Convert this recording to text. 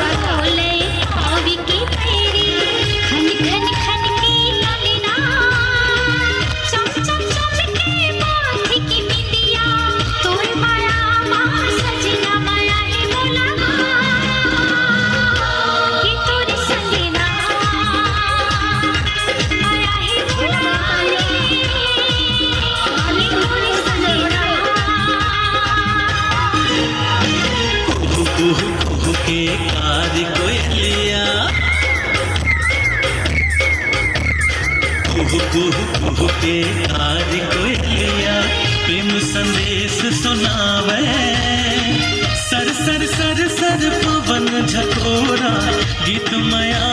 बोले आवी की तेरी खन खन खन की लालिना चम चम चमके माथे की बिंदिया तोर माया माँ सजना माया है बोला कि तोर संगना माया है बोला कि तोर संगना कुहू कुहू के कार कोयलिया कुहू कुहू कुहू के कार कोयलिया प्रेम संदेश सुनावे सर सर सर सर पवन झकोरा गीत माया